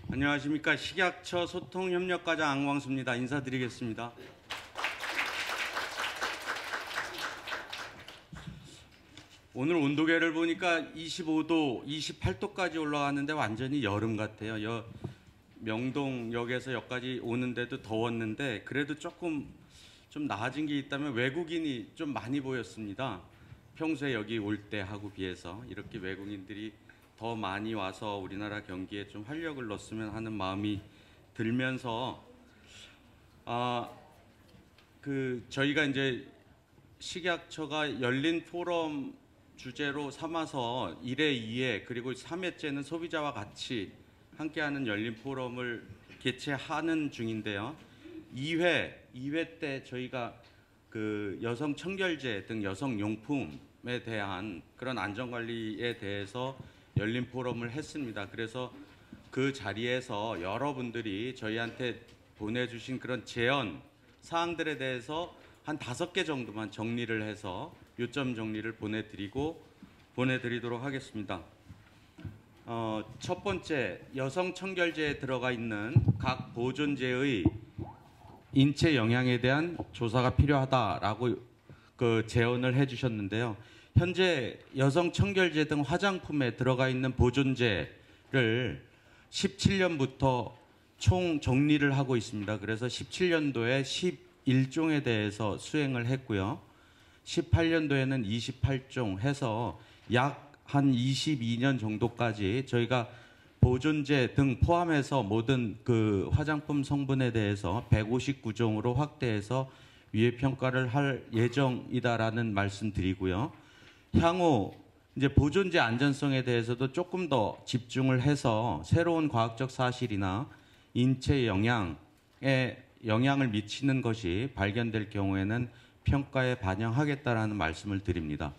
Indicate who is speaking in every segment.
Speaker 1: 안녕하십니까. 식약처 소통협력과장 안광수입니다. 인사드리겠습니다. 오늘 온도계를 보니까 25도, 28도까지 올라갔는데 완전히 여름 같아요. 명동역에서 여기까지 오는데도 더웠는데 그래도 조금 좀 나아진 게 있다면 외국인이 좀 많이 보였습니다. 평소에 여기 올 때하고 비해서 이렇게 외국인들이 더 많이 와서 우리나라 경기에 좀 활력을 넣었으면 하는 마음이 들면서 저희가 이제 식약처가 열린 포럼 주제로 삼아서 1회, 2회 그리고 3회째는 소비자와 같이 함께하는 열린 포럼을 개최하는 중인데요. 2회 때 저희가 그 여성 청결제 등 여성 용품에 대한 그런 안전관리에 대해서 열린 포럼을 했습니다. 그래서 그 자리에서 여러분들이 저희한테 보내주신 그런 제언 사항들에 대해서 한 5개 정도만 정리를 해서 요점 정리를 보내드리도록 하겠습니다. 첫 번째, 여성 청결제에 들어가 있는 각 보존제의 인체 영향에 대한 조사가 필요하다라고 그 제언을 해주셨는데요. 현재 여성 청결제 등 화장품에 들어가 있는 보존제를 17년부터 총 정리를 하고 있습니다. 그래서 17년도에 11종에 대해서 수행을 했고요. 18년도에는 28종 해서 약 한 22년 정도까지 저희가 보존제 등 포함해서 모든 그 화장품 성분에 대해서 159종으로 확대해서 위해 평가를 할 예정이다라는 말씀 드리고요. 향후 이제 보존제 안전성에 대해서도 조금 더 집중을 해서 새로운 과학적 사실이나 인체 영향에 영향을 미치는 것이 발견될 경우에는 평가에 반영하겠다라는 말씀을 드립니다.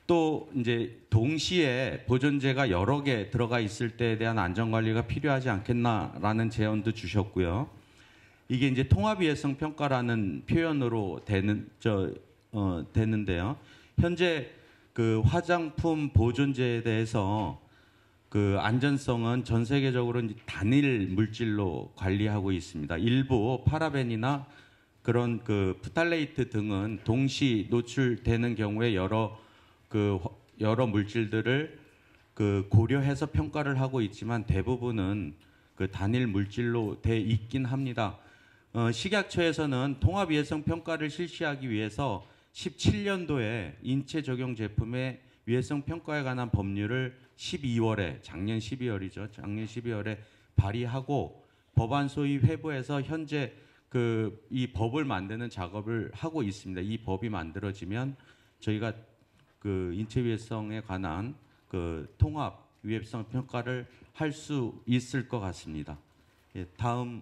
Speaker 1: 또 이제 동시에 보존제가 여러 개 들어가 있을 때에 대한 안전관리가 필요하지 않겠나라는 제언도 주셨고요. 이게 이제 통합위해성 평가라는 표현으로 되는데요. 현재 그 화장품 보존제에 대해서 그 안전성은 전 세계적으로 이제 단일 물질로 관리하고 있습니다. 일부 파라벤이나 그런 그 프탈레이트 등은 동시 노출되는 경우에 여러 물질들을 그 고려해서 평가를 하고 있지만 대부분은 그 단일 물질로 돼 있긴 합니다. 식약처에서는 통합위해성 평가를 실시하기 위해서 17년도에 인체 적용 제품의 위해성 평가에 관한 법률을 작년 12월에 발의하고 법안 소위 회부해서 현재 이 법을 만드는 작업을 하고 있습니다. 이 법이 만들어지면 저희가 그 인체 위해성에 관한 그 통합 위해성 평가를 할 수 있을 것 같습니다. 예, 다음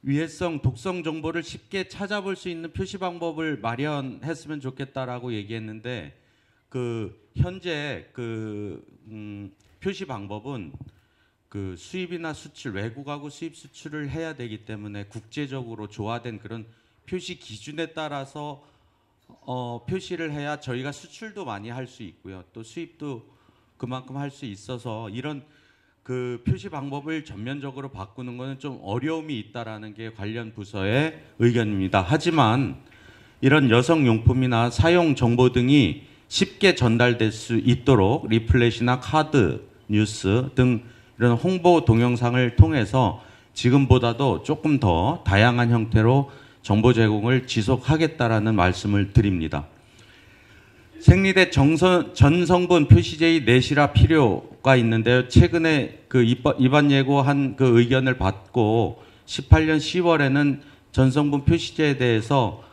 Speaker 1: 위해성, 독성 정보를 쉽게 찾아볼 수 있는 표시 방법을 마련했으면 좋겠다라고 얘기했는데 현재 표시 방법은 그 수입이나 수출, 외국하고 수입 수출을 해야 되기 때문에 국제적으로 조화된 그런 표시 기준에 따라서 표시를 해야 저희가 수출도 많이 할 수 있고요. 또 수입도 그만큼 할 수 있어서 이런 그 표시 방법을 전면적으로 바꾸는 것은 좀 어려움이 있다라는 게 관련 부서의 의견입니다. 하지만 이런 여성용품이나 사용 정보 등이 쉽게 전달될 수 있도록 리플렛이나 카드, 뉴스 등 이런 홍보 동영상을 통해서 지금보다도 조금 더 다양한 형태로 정보 제공을 지속하겠다라는 말씀을 드립니다. 생리대 전성분 표시제의 내실화 필요가 있는데요. 최근에 그 입안 예고한 그 의견을 받고 18년 10월에는 전성분 표시제에 대해서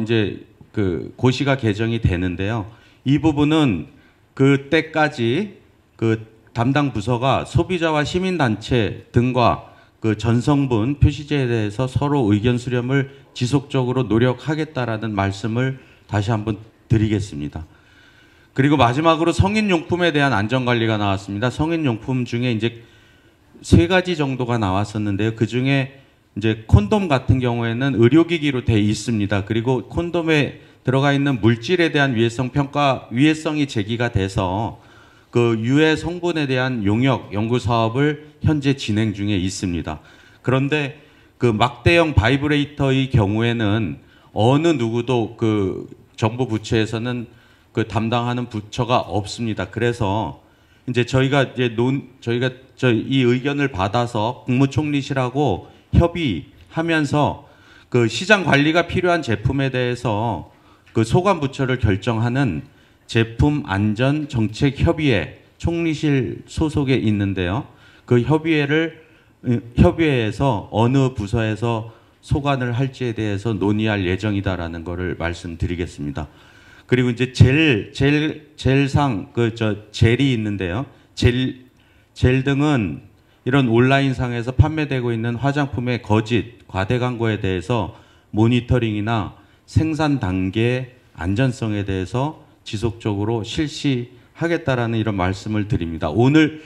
Speaker 1: 이제 그 고시가 개정이 되는데요. 이 부분은 그때까지 그 담당 부서가 소비자와 시민단체 등과 그 전성분 표시제에 대해서 서로 의견 수렴을 지속적으로 노력하겠다라는 말씀을 다시 한번 드리겠습니다. 그리고 마지막으로 성인용품에 대한 안전관리가 나왔습니다. 성인용품 중에 이제 3가지 정도가 나왔었는데요. 그 중에 이제 콘돔 같은 경우에는 의료기기로 돼 있습니다. 그리고 콘돔에 들어가 있는 물질에 대한 위해성이 제기가 돼서 그 유해 성분에 대한 용역 연구 사업을 현재 진행 중에 있습니다. 그런데 그 막대형 바이브레이터의 경우에는 어느 누구도 그 정부 부처에서는 그 담당하는 부처가 없습니다. 그래서 이제 저희가 이 의견을 받아서 국무총리실하고 협의하면서 그 시장 관리가 필요한 제품에 대해서 그 소관 부처를 결정하는 제품 안전 정책 협의회 총리실 소속에 있는데요. 그 협의회에서 어느 부서에서 소관을 할지에 대해서 논의할 예정이다라는 것을 말씀드리겠습니다. 그리고 이제 젤상 젤이 있는데요. 젤 등은 이런 온라인상에서 판매되고 있는 화장품의 거짓, 과대 광고에 대해서 모니터링이나 생산 단계 안전성에 대해서 지속적으로 실시하겠다라는 이런 말씀을 드립니다. 오늘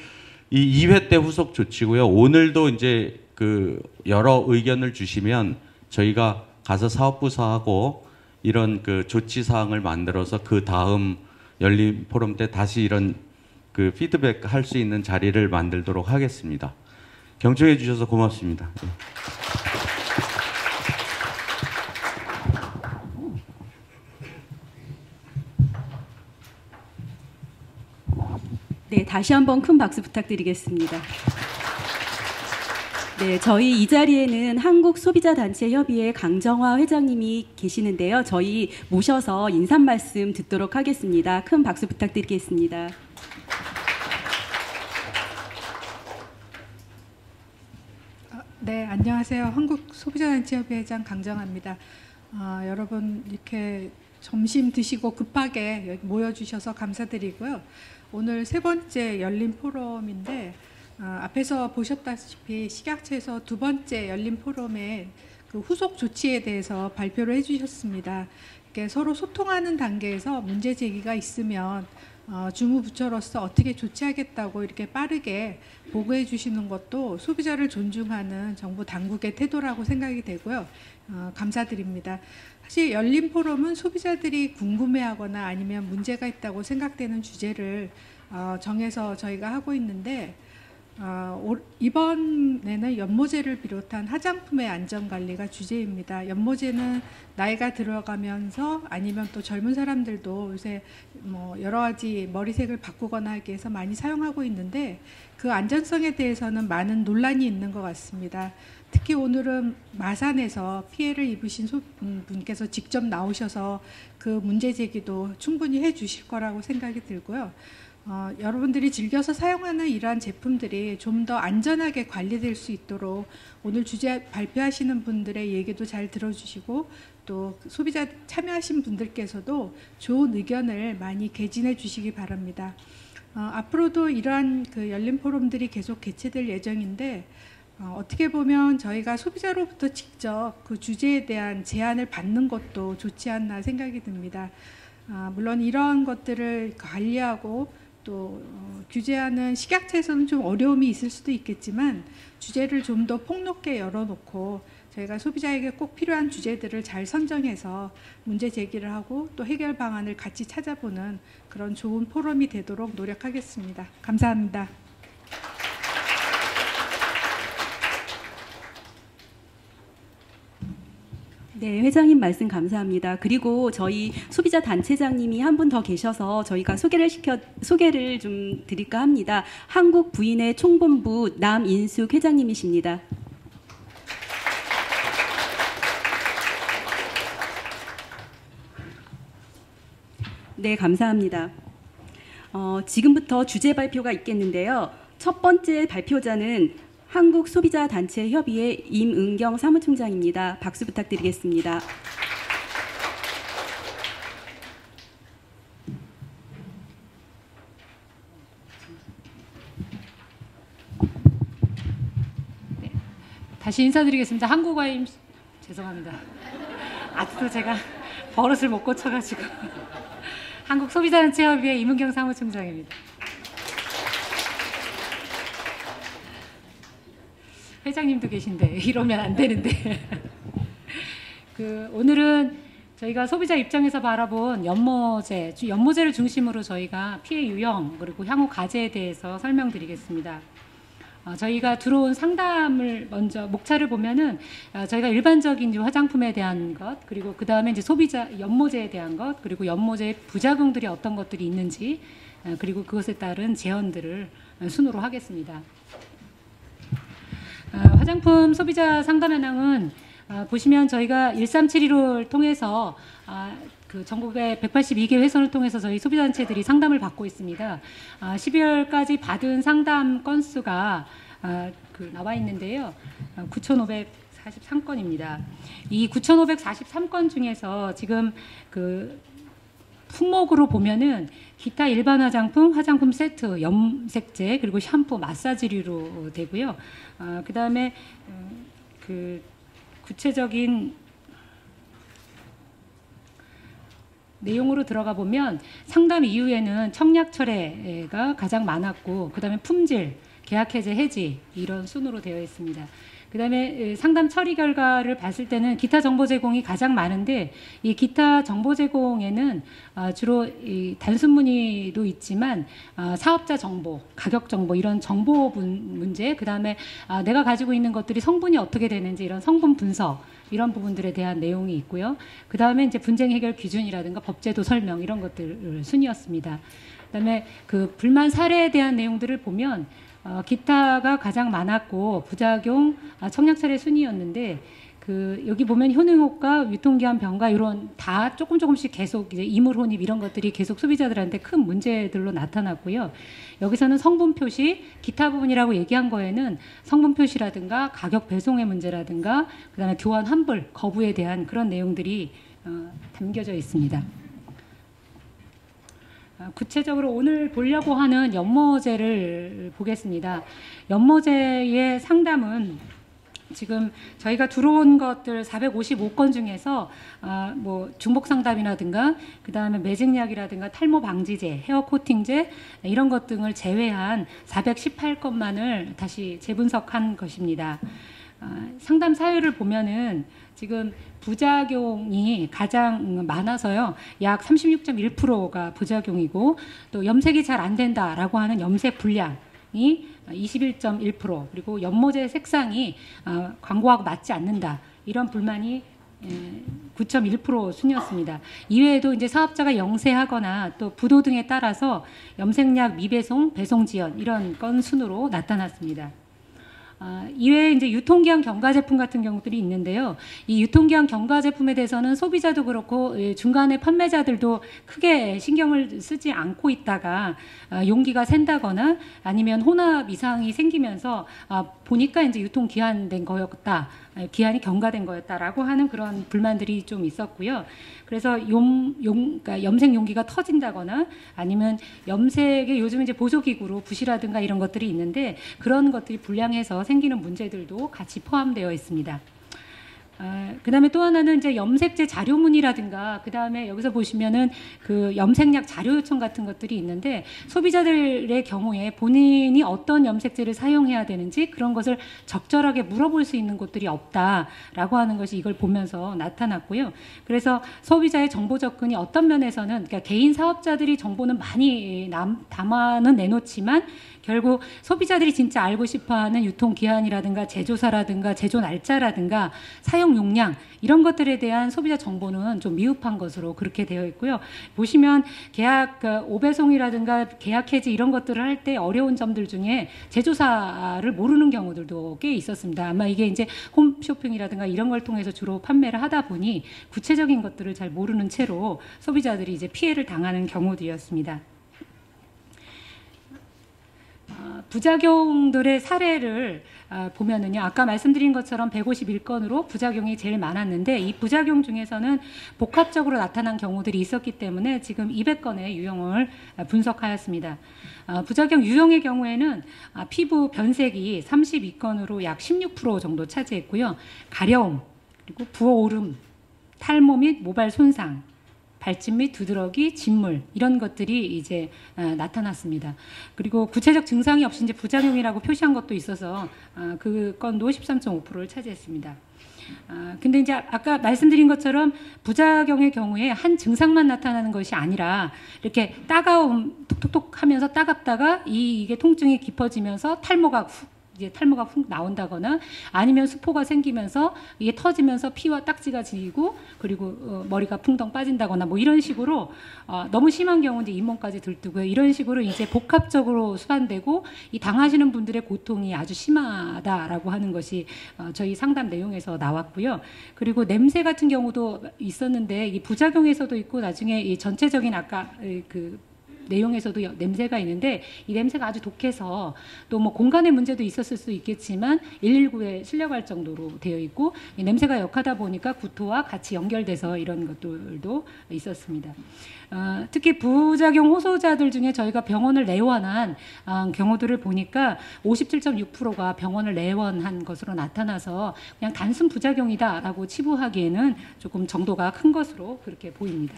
Speaker 1: 이 2회 때 후속 조치고요. 오늘도 이제 그 여러 의견을 주시면 저희가 가서 사업부서하고 이런 그 조치 사항을 만들어서 그 다음 열린 포럼 때 다시 이런 그 피드백 할 수 있는 자리를 만들도록 하겠습니다. 경청해 주셔서 고맙습니다.
Speaker 2: 네, 다시 한번 큰 박수 부탁드리겠습니다. 네, 저희 이 자리에는 한국소비자단체협의회 강정화 회장님이 계시는데요. 저희 모셔서 인사 말씀 듣도록 하겠습니다. 큰 박수 부탁드리겠습니다.
Speaker 3: 네, 안녕하세요. 한국소비자단체협의회 회장 강정화입니다. 여러분 이렇게 점심 드시고 급하게 여기 모여주셔서 감사드리고요. 오늘 세 번째 열린 포럼인데 앞에서 보셨다시피 식약처에서 두 번째 열린 포럼의 그 후속 조치에 대해서 발표를 해주셨습니다. 이렇게 서로 소통하는 단계에서 문제 제기가 있으면 주무부처로서 어떻게 조치하겠다고 이렇게 빠르게 보고해 주시는 것도 소비자를 존중하는 정부 당국의 태도라고 생각이 되고요. 감사드립니다. 사실 열린 포럼은 소비자들이 궁금해하거나 아니면 문제가 있다고 생각되는 주제를 정해서 저희가 하고 있는데 이번에는 연모제를 비롯한 화장품의 안전관리가 주제입니다. 연모제는 나이가 들어가면서 아니면 또 젊은 사람들도 요새 뭐 여러 가지 머리색을 바꾸거나 하기 위해서 많이 사용하고 있는데 그 안전성에 대해서는 많은 논란이 있는 것 같습니다. 특히 오늘은 마산에서 피해를 입으신 분께서 직접 나오셔서 그 문제 제기도 충분히 해 주실 거라고 생각이 들고요. 여러분들이 즐겨서 사용하는 이러한 제품들이 좀 더 안전하게 관리될 수 있도록 오늘 주제 발표하시는 분들의 얘기도 잘 들어주시고 또 소비자 참여하신 분들께서도 좋은 의견을 많이 개진해 주시기 바랍니다. 앞으로도 이러한 그 열린 포럼들이 계속 개최될 예정인데 어떻게 보면 저희가 소비자로부터 직접 그 주제에 대한 제안을 받는 것도 좋지 않나 생각이 듭니다. 물론 이러한 것들을 관리하고 또 규제하는 식약처에서는 좀 어려움이 있을 수도 있겠지만 주제를 좀 더 폭넓게 열어놓고 저희가 소비자에게 꼭 필요한 주제들을 잘 선정해서 문제 제기를 하고 또 해결 방안을 같이 찾아보는 그런 좋은 포럼이 되도록 노력하겠습니다. 감사합니다.
Speaker 2: 네, 회장님 말씀 감사합니다. 그리고 저희 소비자 단체장님이 한 분 더 계셔서 저희가 소개를 좀 드릴까 합니다. 한국 부인의 총본부 남인숙 회장님이십니다. 네, 감사합니다. 지금부터 주제 발표가 있겠는데요. 첫 번째 발표자는 한국소비자단체협의회 임은경 사무총장입니다. 박수 부탁드리겠습니다.
Speaker 4: 네, 다시 인사드리겠습니다. 한국와임 죄송합니다. 아직도 제가 버릇을 못 고쳐가지고 한국소비자단체협의회 임은경 사무총장입니다. 회장님도 계신데 이러면 안 되는데 오늘은 저희가 소비자 입장에서 바라본 연모제를 중심으로 저희가 피해 유형 그리고 향후 과제에 대해서 설명드리겠습니다. 저희가 들어온 상담을 먼저 목차를 보면은 저희가 일반적인 화장품에 대한 것, 그리고 그 다음에 이제 소비자 연모제에 대한 것, 그리고 연모제의 부작용들이 어떤 것들이 있는지, 그리고 그것에 따른 제언들을 순으로 하겠습니다. 화장품 소비자 상담 현황은 보시면 저희가 1371을 통해서 그 전국의 182개 회선을 통해서 저희 소비자단체들이 상담을 받고 있습니다. 12월까지 받은 상담 건수가 나와 있는데요. 9,543건입니다. 이 9,543건 중에서 지금 그 품목으로 보면은 기타 일반 화장품, 화장품 세트, 염색제, 그리고 샴푸, 마사지류로 되고요. 그 다음에 그 구체적인 내용으로 들어가 보면 상담 이후에는 청약 철회가 가장 많았고, 그 다음에 품질, 계약 해제, 해지 이런 순으로 되어 있습니다. 그 다음에 상담 처리 결과를 봤을 때는 기타 정보 제공이 가장 많은데, 이 기타 정보 제공에는 주로 이 단순 문의도 있지만 사업자 정보, 가격 정보 이런 정보 문제, 그 다음에 내가 가지고 있는 것들이 성분이 어떻게 되는지 이런 성분 분석 이런 부분들에 대한 내용이 있고요. 그 다음에 이제 분쟁 해결 기준이라든가 법제도 설명 이런 것들 순이었습니다. 그 다음에 그 불만 사례에 대한 내용들을 보면 기타가 가장 많았고 부작용, 청약 사례 순이었는데, 그 여기 보면 효능효과, 유통기한 병가 이런 다 조금씩 계속 이제 이물 혼입 이런 것들이 계속 소비자들한테 큰 문제들로 나타났고요. 여기서는 성분 표시, 기타 부분이라고 얘기한 거에는 성분 표시라든가 가격 배송의 문제라든가 그다음에 교환 환불 거부에 대한 그런 내용들이 담겨져 있습니다. 구체적으로 오늘 보려고 하는 연모제를 보겠습니다. 연모제의 상담은 지금 저희가 들어온 것들 455건 중에서 뭐 중복 상담이라든가 그 다음에 매직약이라든가 탈모 방지제, 헤어 코팅제 이런 것 등을 제외한 418건만을 다시 재분석한 것입니다. 상담 사유를 보면은 지금 부작용이 가장 많아서요. 약 36.1%가 부작용이고, 또 염색이 잘 안 된다라고 하는 염색 불량이 21.1%, 그리고 연모제 색상이 광고하고 맞지 않는다 이런 불만이 9.1% 순이었습니다. 이외에도 이제 사업자가 영세하거나 또 부도 등에 따라서 염색약 미배송, 배송 지연 이런 건 순으로 나타났습니다. 이외에 이제 유통기한 경과 제품 같은 경우들이 있는데요. 이 유통기한 경과 제품에 대해서는 소비자도 그렇고 중간에 판매자들도 크게 신경을 쓰지 않고 있다가 용기가 샌다거나 아니면 혼합 이상이 생기면서 보니까 이제 유통기한된 거였다, 기한이 경과된 거였다라고 하는 그런 불만들이 좀 있었고요. 그래서 그러니까 염색 용기가 터진다거나 아니면 염색에 요즘 이제 보조기구로 붓이라든가 이런 것들이 있는데 그런 것들이 불량해서 생기는 문제들도 같이 포함되어 있습니다. 그 다음에 또 하나는 이제 염색제 자료문의라든가 그 다음에 여기서 보시면은 그 염색약 자료 요청 같은 것들이 있는데 소비자들의 경우에 본인이 어떤 염색제를 사용해야 되는지 그런 것을 적절하게 물어볼 수 있는 곳들이 없다라고 하는 것이 이걸 보면서 나타났고요. 그래서 소비자의 정보 접근이 어떤 면에서는 그러니까 개인 사업자들이 정보는 많이 담아는 내놓지만 결국 소비자들이 진짜 알고 싶어하는 유통기한이라든가 제조사라든가 제조 날짜라든가 사용 용량 이런 것들에 대한 소비자 정보는 좀 미흡한 것으로 그렇게 되어 있고요. 보시면 계약 오배송이라든가 계약 해지 이런 것들을 할 때 어려운 점들 중에 제조사를 모르는 경우들도 꽤 있었습니다. 아마 이게 이제 홈쇼핑이라든가 이런 걸 통해서 주로 판매를 하다 보니 구체적인 것들을 잘 모르는 채로 소비자들이 이제 피해를 당하는 경우들이었습니다. 부작용들의 사례를 보면은요, 아까 말씀드린 것처럼 151건으로 부작용이 제일 많았는데 이 부작용 중에서는 복합적으로 나타난 경우들이 있었기 때문에 지금 200건의 유형을 분석하였습니다. 부작용 유형의 경우에는 피부 변색이 32건으로 약 16% 정도 차지했고요. 가려움, 그리고 부어오름, 탈모 및 모발 손상, 발진 및 두드러기, 진물 이런 것들이 이제 나타났습니다. 그리고 구체적 증상이 없이 이제 부작용이라고 표시한 것도 있어서 그 건도 13.5%를 차지했습니다. 근데 이제 아까 말씀드린 것처럼 부작용의 경우에 한 증상만 나타나는 것이 아니라 이렇게 따가움 톡톡톡 하면서 따갑다가 이게 통증이 깊어지면서 탈모가 훅 나온다거나 아니면 수포가 생기면서 이게 터지면서 피와 딱지가 지고 그리고 머리가 풍덩 빠진다거나 뭐 이런 식으로 너무 심한 경우는 이제 잇몸까지 들뜨고요. 이런 식으로 이제 복합적으로 수반되고 이 당하시는 분들의 고통이 아주 심하다라고 하는 것이 저희 상담 내용에서 나왔고요. 그리고 냄새 같은 경우도 있었는데 이 부작용에서도 있고 나중에 이 전체적인 아까 그 내용에서도 냄새가 있는데 이 냄새가 아주 독해서 또 뭐 공간의 문제도 있었을 수 있겠지만 119에 실려갈 정도로 되어 있고 이 냄새가 역하다 보니까 구토와 같이 연결돼서 이런 것들도 있었습니다. 특히 부작용 호소자들 중에 저희가 병원을 내원한 경우들을 보니까 57.6%가 병원을 내원한 것으로 나타나서 그냥 단순 부작용이다라고 치부하기에는 조금 정도가 큰 것으로 그렇게 보입니다.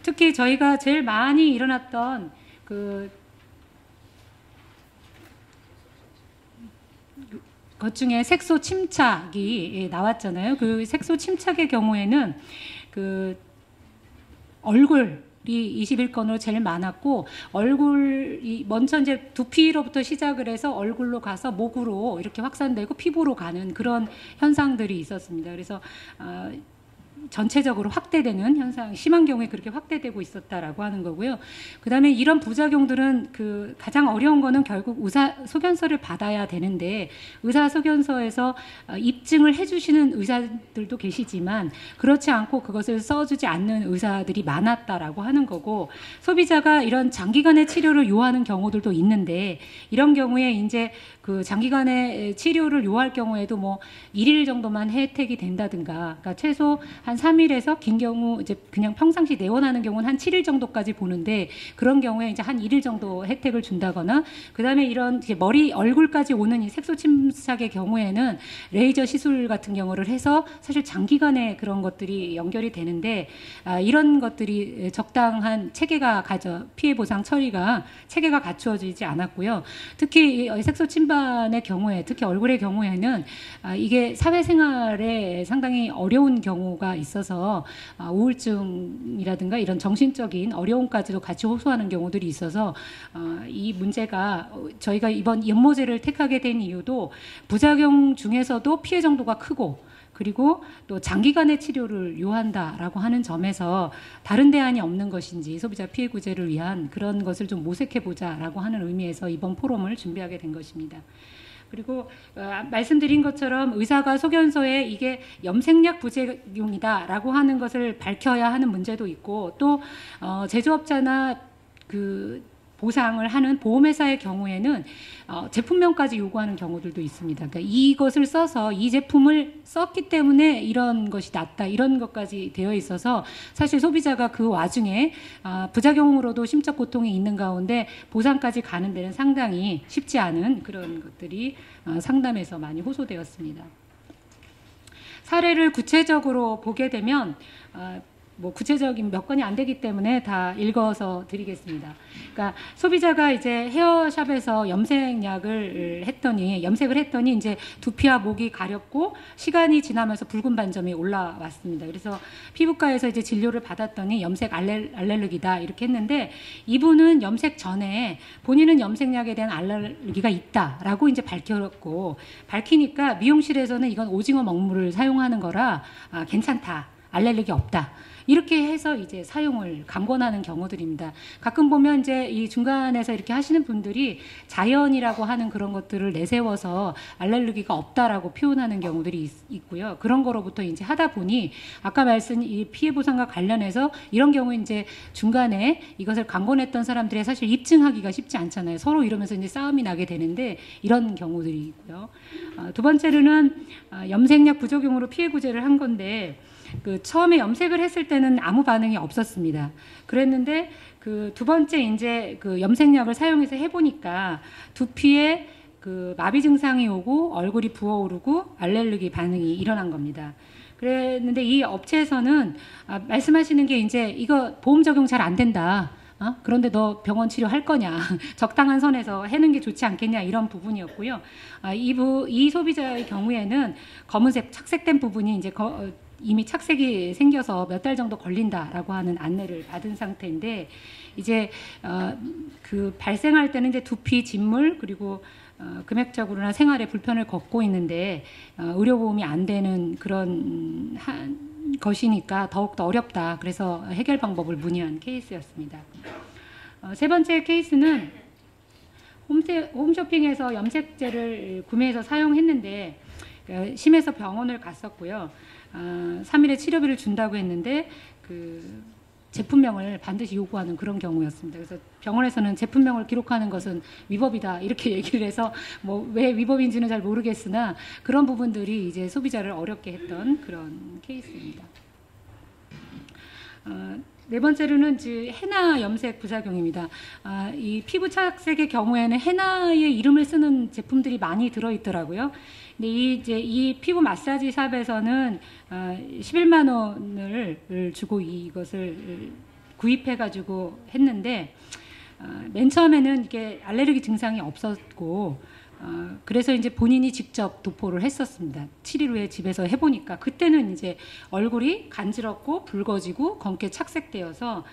Speaker 4: 특히 저희가 제일 많이 일어났던 것 중에 색소 침착이 나왔잖아요. 그 색소 침착의 경우에는 그 얼굴이 21건으로 제일 많았고 얼굴이 먼저 이제 두피로부터 시작을 해서 얼굴로 가서 목으로 이렇게 확산되고 피부로 가는 그런 현상들이 있었습니다. 그래서 전체적으로 확대되는 현상, 심한 경우에 그렇게 확대되고 있었다라고 하는 거고요. 그다음에 이런 부작용들은 그 가장 어려운 거는 결국 의사 소견서를 받아야 되는데 의사 소견서에서 입증을 해주시는 의사들도 계시지만 그렇지 않고 그것을 써주지 않는 의사들이 많았다라고 하는 거고 소비자가 이런 장기간의 치료를 요하는 경우들도 있는데 이런 경우에 이제 그 장기간의 치료를 요할 경우에도 뭐 1일 정도만 혜택이 된다든가, 그러니까 최소 한 3일에서 긴 경우 이제 그냥 평상시 내원하는 경우는 한 7일 정도까지 보는데 그런 경우에 이제 한 1일 정도 혜택을 준다거나, 그다음에 이런 머리 얼굴까지 오는 이 색소 침착의 경우에는 레이저 시술 같은 경우를 해서 사실 장기간의 그런 것들이 연결이 되는데 이런 것들이 적당한 체계가 피해 보상 처리가 체계가 갖추어지지 않았고요. 특히 이 색소 침반의 경우에, 특히 얼굴의 경우에는 이게 사회생활에 상당히 어려운 경우가 있어서 우울증이라든가 이런 정신적인 어려움까지도 같이 호소하는 경우들이 있어서 이 문제가 저희가 이번 연모제를 택하게 된 이유도 부작용 중에서도 피해 정도가 크고 그리고 또 장기간의 치료를 요한다라고 하는 점에서 다른 대안이 없는 것인지 소비자 피해 구제를 위한 그런 것을 좀 모색해보자라고 하는 의미에서 이번 포럼을 준비하게 된 것입니다. 그리고 말씀드린 것처럼 의사가 소견서에 이게 염색약 부작용이다라고 하는 것을 밝혀야 하는 문제도 있고 또 제조업자나 그 보상을 하는 보험회사의 경우에는 제품명까지 요구하는 경우들도 있습니다. 그러니까 이것을 써서 이 제품을 썼기 때문에 이런 것이 낫다, 이런 것까지 되어 있어서 사실 소비자가 그 와중에 부작용으로도 심적 고통이 있는 가운데 보상까지 가는 데는 상당히 쉽지 않은 그런 것들이 상담에서 많이 호소되었습니다. 사례를 구체적으로 보게 되면 뭐 구체적인 몇 건이 안 되기 때문에 다 읽어서 드리겠습니다. 그러니까 소비자가 이제 헤어샵에서 염색을 했더니 이제 두피와 목이 가렵고 시간이 지나면서 붉은 반점이 올라왔습니다. 그래서 피부과에서 이제 진료를 받았더니 염색 알레르기다 이렇게 했는데 이분은 염색 전에 본인은 염색약에 대한 알레르기가 있다라고 이제 밝히니까 미용실에서는 이건 오징어 먹물을 사용하는 거라 괜찮다, 알레르기 없다. 이렇게 해서 이제 사용을 강권하는 경우들입니다. 가끔 보면 이제 이 중간에서 이렇게 하시는 분들이 자연이라고 하는 그런 것들을 내세워서 알레르기가 없다라고 표현하는 경우들이 있고요. 그런 거로부터 이제 하다 보니 아까 말씀 이 피해 보상과 관련해서 이런 경우에 이제 중간에 이것을 강권했던 사람들이 사실 입증하기가 쉽지 않잖아요. 서로 이러면서 이제 싸움이 나게 되는데 이런 경우들이 있고요. 두 번째로는 염색약 부작용으로 피해 구제를 한 건데 그 처음에 염색을 했을 때는 아무 반응이 없었습니다. 그랬는데 그 두 번째 이제 그 염색약을 사용해서 해보니까 두피에 그 마비 증상이 오고 얼굴이 부어오르고 알레르기 반응이 일어난 겁니다. 그랬는데 이 업체에서는 말씀하시는 게 이제 이거 보험 적용 잘 안 된다. 그런데 너 병원 치료할 거냐? 적당한 선에서 해는 게 좋지 않겠냐? 이런 부분이었고요. 이 소비자의 경우에는 검은색 착색된 부분이 이제 이미 착색이 생겨서 몇 달 정도 걸린다라고 하는 안내를 받은 상태인데 이제 그 발생할 때는 이제 두피, 진물 그리고 금액적으로나 생활에 불편을 겪고 있는데 의료보험이 안 되는 그런 것이니까 더욱더 어렵다. 그래서 해결 방법을 문의한 케이스였습니다. 세 번째 케이스는 홈쇼핑에서 염색제를 구매해서 사용했는데 심해서 병원을 갔었고요. 3일의 치료비를 준다고 했는데 그 제품명을 반드시 요구하는 그런 경우였습니다. 그래서 병원에서는 제품명을 기록하는 것은 위법이다 이렇게 얘기를 해서 뭐 왜 위법인지는 잘 모르겠으나 그런 부분들이 이제 소비자를 어렵게 했던 그런 케이스입니다. 네 번째로는 헤나 염색 부작용입니다. 이 피부 착색의 경우에는 헤나의 이름을 쓰는 제품들이 많이 들어있더라고요. 근데 이 피부 마사지 샵에서는 11만 원을 주고 이것을 구입해가지고 했는데 맨 처음에는 이게 알레르기 증상이 없었고 그래서 이제 본인이 직접 도포를 했었습니다. 7일 후에 집에서 해보니까 그때는 이제 얼굴이 간지럽고 붉어지고 검게 착색되어서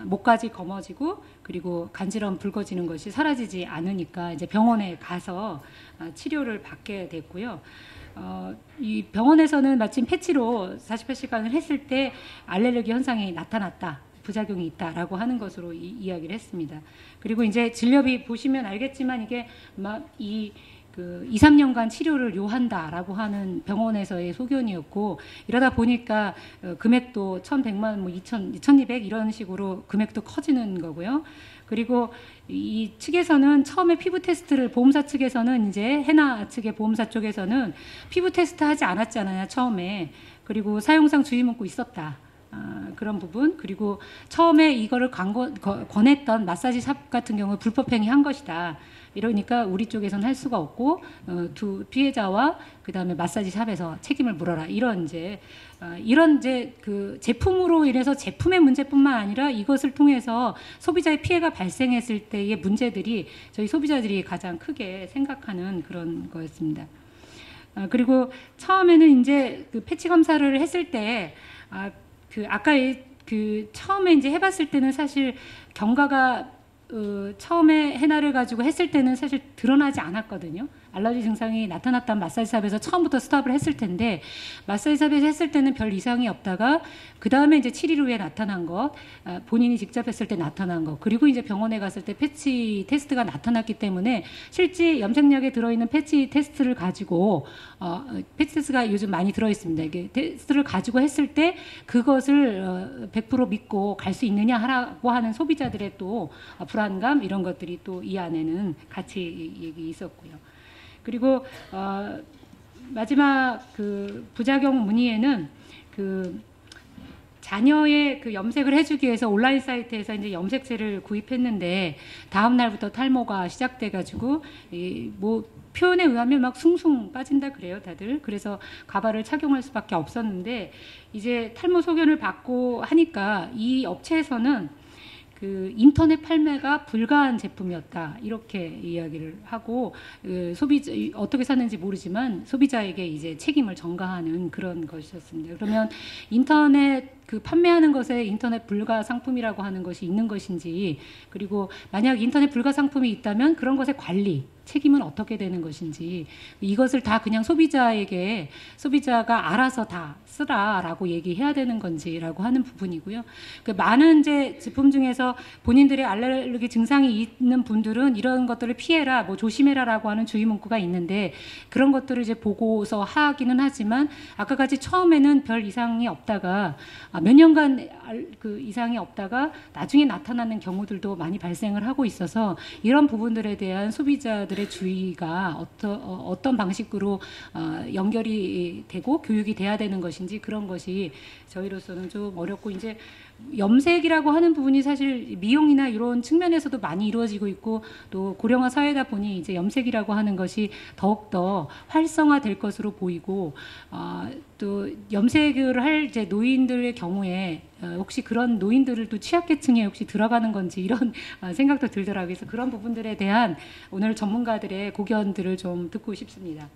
Speaker 4: 목까지 검어지고 그리고 간지럼 붉어지는 것이 사라지지 않으니까 이제 병원에 가서 치료를 받게 됐고요. 이 병원에서는 마침 패치로 48시간을 했을 때 알레르기 현상이 나타났다. 부작용이 있다라고 하는 것으로 이야기를 했습니다. 그리고 이제 진료비 보시면 알겠지만 이게 막 2, 3년간 치료를 요한다라고 하는 병원에서의 소견이었고 이러다 보니까 금액도 1,100만 원, 뭐 2,200 이런 식으로 금액도 커지는 거고요. 그리고 이 측에서는 처음에 피부 테스트를 보험사 측에서는 이제 헤나 측의 보험사 쪽에서는 피부 테스트 하지 않았잖아요. 처음에. 그리고 사용상 주의 문구 있었다. 그런 부분 그리고 처음에 이거를 권했던 마사지 샵 같은 경우 불법행위 한 것이다. 이러니까 우리 쪽에서는 할 수가 없고 두 피해자와 그 다음에 마사지 샵에서 책임을 물어라. 이런 이제 그 제품으로 인해서 제품의 문제뿐만 아니라 이것을 통해서 소비자의 피해가 발생했을 때의 문제들이 저희 소비자들이 가장 크게 생각하는 그런 거였습니다. 그리고 처음에는 이제 그 패치 검사를 했을 때 아까 처음에 이제 해봤을 때는 사실 경과가 처음에 헤나를 가지고 했을 때는 사실 드러나지 않았거든요. 알러지 증상이 나타났던 마사지샵에서 처음부터 스탑을 했을 텐데 마사지샵에서 했을 때는 별 이상이 없다가 그 다음에 이제 7일 후에 나타난 것, 본인이 직접 했을 때 나타난 것, 그리고 이제 병원에 갔을 때 패치 테스트가 나타났기 때문에 실제 염색약에 들어있는 패치 테스트를 가지고 패치 테스트가 요즘 많이 들어있습니다. 이게 테스트를 가지고 했을 때 그것을 100% 믿고 갈 수 있느냐 하라고 하는 소비자들의 또 불안감 이런 것들이 또 이 안에는 같이 얘기 있었고요. 그리고 마지막 그 부작용 문의에는 그 자녀의 그 염색을 해주기 위해서 온라인 사이트에서 이제 염색제를 구입했는데 다음 날부터 탈모가 시작돼가지고 뭐 표현에 의하면 막 숭숭 빠진다 그래요 다들. 그래서 가발을 착용할 수밖에 없었는데 이제 탈모 소견을 받고 하니까 이 업체에서는 그 인터넷 판매가 불가한 제품이었다 이렇게 이야기를 하고 소비자 어떻게 샀는지 모르지만 소비자에게 이제 책임을 전가하는 그런 것이었습니다. 그러면 인터넷 그 판매하는 것에 인터넷 불가 상품이라고 하는 것이 있는 것인지 그리고 만약 인터넷 불가 상품이 있다면 그런 것의 관리 책임은 어떻게 되는 것인지 이것을 다 그냥 소비자가 알아서 다 쓰라라고 얘기해야 되는 건지라고 하는 부분이고요. 그 많은 이제 제품 중에서 본인들의 알레르기 증상이 있는 분들은 이런 것들을 피해라, 뭐 조심해라라고 하는 주의 문구가 있는데 그런 것들을 이제 보고서 하기는 하지만 아까 같이 처음에는 별 이상이 없다가 몇 년간 그 이상이 없다가 나중에 나타나는 경우들도 많이 발생을 하고 있어서 이런 부분들에 대한 소비자들의 주의가 어떤 방식으로 연결이 되고 교육이 돼야 되는 것인지 그런 것이 저희로서는 좀 어렵고 이제 염색이라고 하는 부분이 사실 미용이나 이런 측면에서도 많이 이루어지고 있고 또 고령화 사회다 보니 이제 염색이라고 하는 것이 더욱더 활성화될 것으로 보이고 또 염색을 할 이제 노인들의 경우에 혹시 그런 노인들을 또 취약계층에 혹시 들어가는 건지 이런 생각도 들더라고요. 그래서 그런 부분들에 대한 오늘 전문가들의 고견들을 좀 듣고 싶습니다.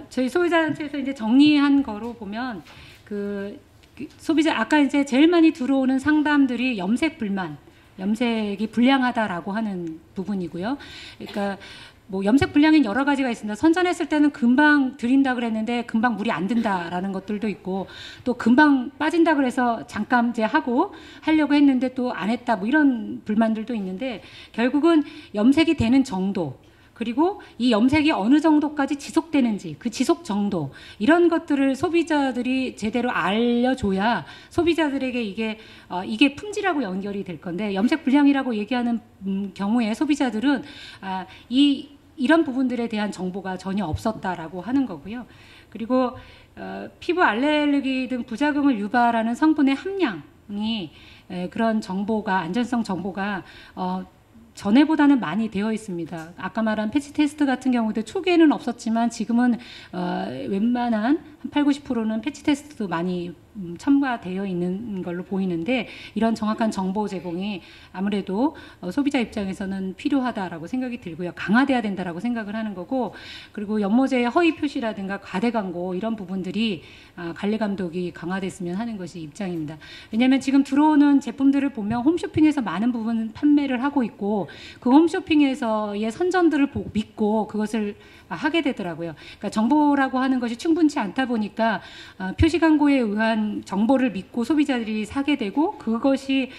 Speaker 4: 저희 소비자단체에서 이제 정리한 거로 보면 소비자 아까 이제 제일 많이 들어오는 상담들이 염색 불만, 염색이 불량하다라고 하는 부분이고요. 그러니까 뭐 염색 불량인 여러 가지가 있습니다. 선전했을 때는 금방 들인다 그랬는데 금방 물이 안 든다라는 것들도 있고 또 금방 빠진다 그래서 잠깐 이제 하려고 했는데 또 안 했다 뭐 이런 불만들도 있는데 결국은 염색이 되는 정도 그리고 이 염색이 어느 정도까지 지속되는지 그 지속 정도 이런 것들을 소비자들이 제대로 알려줘야 소비자들에게 이게 품질하고 연결이 될 건데 염색 불량이라고 얘기하는 경우에 소비자들은 이런 부분들에 대한 정보가 전혀 없었다라고 하는 거고요. 그리고 피부 알레르기 등 부작용을 유발하는 성분의 함량이 그런 정보가 안전성 정보가 전에보다는 많이 되어 있습니다. 아까 말한 패치 테스트 같은 경우도 초기에는 없었지만 지금은 웬만한 한 8, 90%는 패치 테스트도 많이 첨가되어 있는 걸로 보이는데 이런 정확한 정보 제공이 아무래도 소비자 입장에서는 필요하다라고 생각이 들고요. 강화돼야 된다라고 생각을 하는 거고 그리고 연모제의 허위 표시라든가 과대 광고 이런 부분들이 관리 감독이 강화됐으면 하는 것이 입장입니다. 왜냐하면 지금 들어오는 제품들을 보면 홈쇼핑에서 많은 부분 판매를 하고 있고 그 홈쇼핑에서의 선전들을 믿고 그것을 하게 되더라고요. 그러니까 정보라고 하는 것이 충분치 않다 보니까 표시 광고에 의한 정보를 믿고 소비자들이 사게 되고 그것이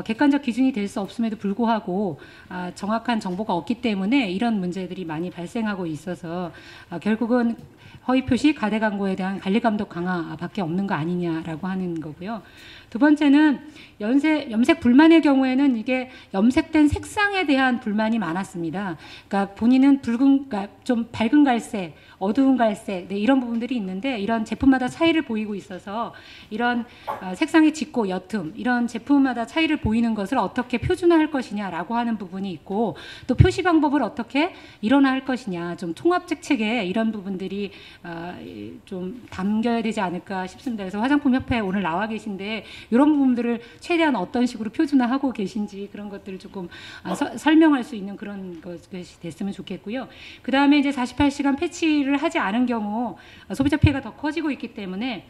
Speaker 4: 객관적 기준이 될 수 없음에도 불구하고 정확한 정보가 없기 때문에 이런 문제들이 많이 발생하고 있어서 결국은 허위 표시, 가대 광고에 대한 관리 감독 강화밖에 없는 거 아니냐라고 하는 거고요. 두 번째는 염색 불만의 경우에는 이게 염색된 색상에 대한 불만이 많았습니다. 그러니까 본인은 그러니까 좀 밝은 갈색, 어두운 갈색 이런 부분들이 있는데 이런 제품마다 차이를 보이고 있어서 이런 색상의 짙고 옅음 이런 제품마다 차이를 보이는 것을 어떻게 표준화할 것이냐라고 하는 부분이 있고 또 표시 방법을 어떻게 일원화할 것이냐 좀 통합책책에 이런 부분들이 좀 담겨야 되지 않을까 싶습니다. 그래서 화장품협회 오늘 나와 계신데 이런 부분들을 최대한 어떤 식으로 표준화하고 계신지 그런 것들을 조금 설명할 수 있는 그런 것이 됐으면 좋겠고요. 그 다음에 이제 48시간 패치를 하지 않은 경우 소비자 피해가 더 커지고 있기 때문에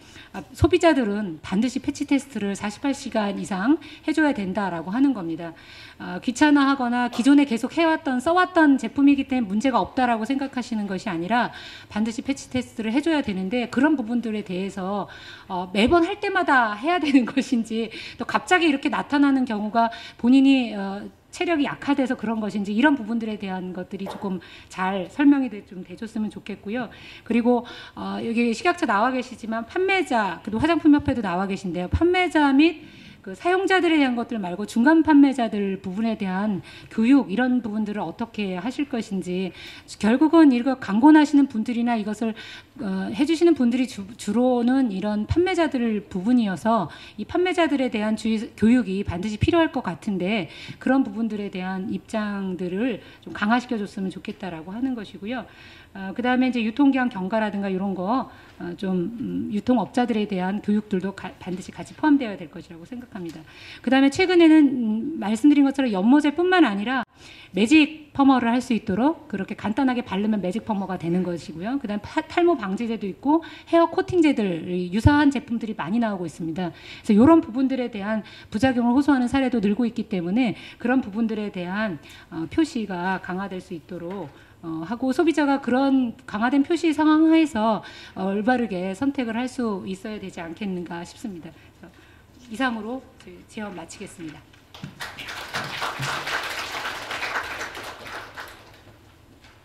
Speaker 4: 소비자들은 반드시 패치 테스트를 48시간 이상 해줘야 된다라고 하는 겁니다. 귀찮아하거나 기존에 계속 써왔던 제품이기 때문에 문제가 없다라고 생각하시는 것이 아니라 반드시 패치 테스트를 해줘야 되는데 그런 부분들에 대해서 매번 할 때마다 해야 되는 것인지 또 갑자기 이렇게 나타나는 경우가 본인이 체력이 약화돼서 그런 것인지 이런 부분들에 대한 것들이 조금 잘 설명이 좀 돼줬으면 좋겠고요. 그리고 여기 식약처 나와 계시지만 판매자 그리고 화장품협회도 나와 계신데요. 판매자 및 그 사용자들에 대한 것들 말고 중간 판매자들 부분에 대한 교육 이런 부분들을 어떻게 하실 것인지 결국은 이거 광고하시는 분들이나 이것을 해주시는 분들이 주로는 이런 판매자들 부분이어서 이 판매자들에 대한 교육이 반드시 필요할 것 같은데 그런 부분들에 대한 입장들을 좀 강화시켜줬으면 좋겠다라고 하는 것이고요. 그 다음에 이제 유통기한 경과라든가 이런 거 좀 유통업자들에 대한 교육들도 반드시 같이 포함되어야 될 것이라고 생각합니다. 그 다음에 최근에는 말씀드린 것처럼 연모제뿐만 아니라 매직 펌어를 할 수 있도록 그렇게 간단하게 바르면 매직 펌어가 되는 것이고요. 그 다음 탈모 방지제도 있고 헤어 코팅제들 유사한 제품들이 많이 나오고 있습니다. 그래서 이런 부분들에 대한 부작용을 호소하는 사례도 늘고 있기 때문에 그런 부분들에 대한 표시가 강화될 수 있도록 하고 소비자가 그런 강화된 표시 상황 하에서 올바르게 선택을 할 수 있어야 되지 않겠는가 싶습니다. 이상으로 제언 마치겠습니다.